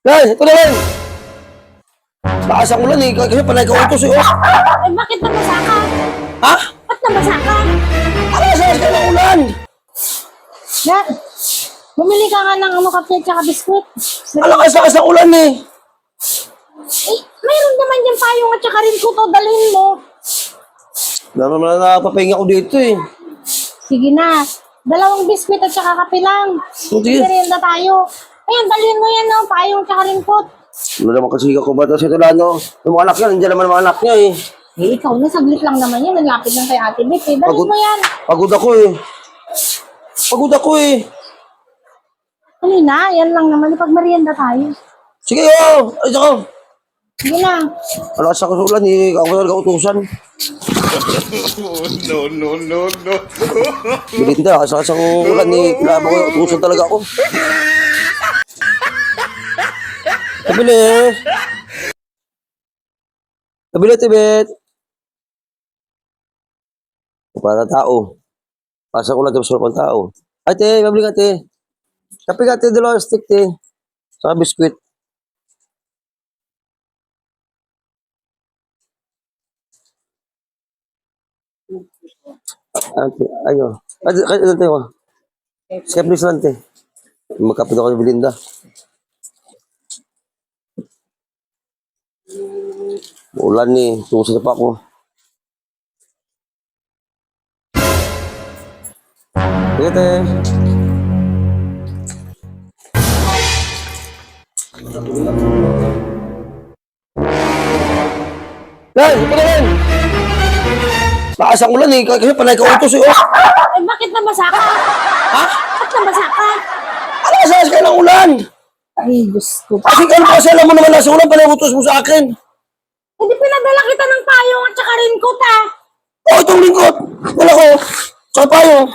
Yan, ito na yan. Lakas ang ulan eh. Kasi panay ka utos eh. Oh. Eh, bakit nabasa ka? Ha? Ba't nabasa ka? Alas ka ng ulan. Yan. Bumili ka nga ng kape tsaka biskwit. Alakas ng ulan eh. Eh, mayroon naman yung payong at tsaka rin kuto. Dalhin mo. Naman na napapahinga ko dito eh. Sige na. 2 biskwit at tsaka kape lang. Sige. Merienda tayo. Ayan, dalhin mo yan, no? Payong tsaka rin kot. Ano naman kasi ko ba ito sa Tulano? Yung mga anak niya, nandiyan naman mga anak niya eh. Eh, ikaw na, saglit lang naman yan. Nalapit lang kay Ate Beth, eh. Dalhin mo yan. Pagod ako eh. Pagod ako eh. Ano na, yan lang naman. Ipag-merienda tayo. Sige oh. Ay, saka. Sige na. Alakas ako sa ulan eh. Ako talaga utusan. No. Bilinda, alakas ang ulan eh. Kailangan ko utusan talaga ako. Kabili. Kabili, Tibet. Para tao. Pasa ko lang tapos pang tao. Ate, mabili ka, te. Kape ka, te. 2 stick, te. Saka biskwit. Ate, ayo. Ate, ate, ate, ate. Skip please lang, te. Magkapit ako ng Belinda. Ulan eh. Tusa pa ako. Sige, te. Yan! Ito na yan! Lakas ang ulan eh. Kasi panay ka utos eh. Oh. Eh, bakit nabasa ka? Ha? Ba't nabasa ka? Alas ka ng ulan! Ay, Diyos ko. Kasi kasi alam mo naman nasa ulan, panay utos mo sa akin. Hindi pinadala kita ng payong at saka rin kot, ah. Oh, itong lingkot. Wala ko. Saka payo.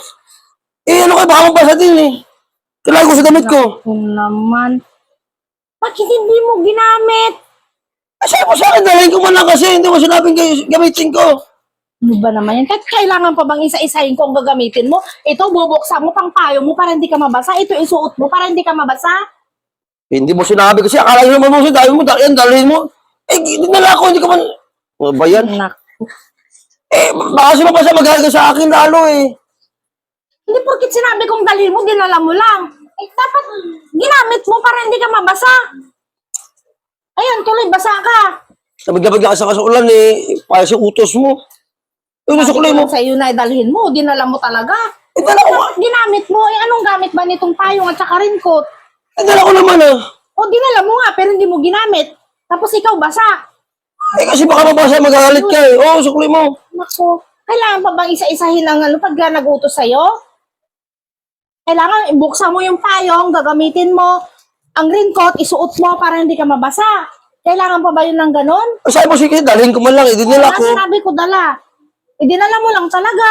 Eh, ano kayo? Baka mabasa din eh. Kailangan ko sa damit ko. Kung naman. Bakit hindi mo ginamit? Kasi mo sa akin, dalhin ko man lang kasi. Hindi mo sinabing gamitin ko. Ano ba naman yan? Kahit kailangan pa bang isa-isahin ko ang gagamitin mo? Ito, bubuksan mo pang payo mo para hindi ka mabasa. Ito, isuot mo para hindi ka mabasa. Eh, hindi mo sinabi kasi akala nyo naman mo sinabi mo, dalhin mo. Eh, dinala ko, hindi ka man. Ano ba yan? Nak. Eh, baka si mabasa magagal sa akin lalo eh. Hindi porkit sinabi kong dalhin mo, dinala mo lang. Eh, dapat ginamit mo para hindi ka mabasa. Ayan, tuloy, basa ka. Nabigla-bigla ka sa ulan eh. Para si utos mo. Utos ko lang mo. Sa iyo na dalhin mo, dinala mo talaga. Eh, dala ko. Ginamit mo, eh anong gamit ba nitong payong at saka rin kot? Eh, dala ko naman ah. O dinala mo nga, pero hindi mo ginamit. Tapos ikaw basa. Eh, kasi baka mabasa magalit ka eh. Oo, sukli mo. Naku, kailangan pa bang isa-isahin ang ano pag nagutos sa'yo? Kailangan ibuksan mo yung payong, gagamitin mo. Ang raincoat, isuot mo para hindi ka mabasa. Kailangan pa ba yun ng ganon? Sabi mo, sige, dalhin ko man lang. Eh, dinala Wala, ko. sinabi ko dala. Idinala mo lang talaga.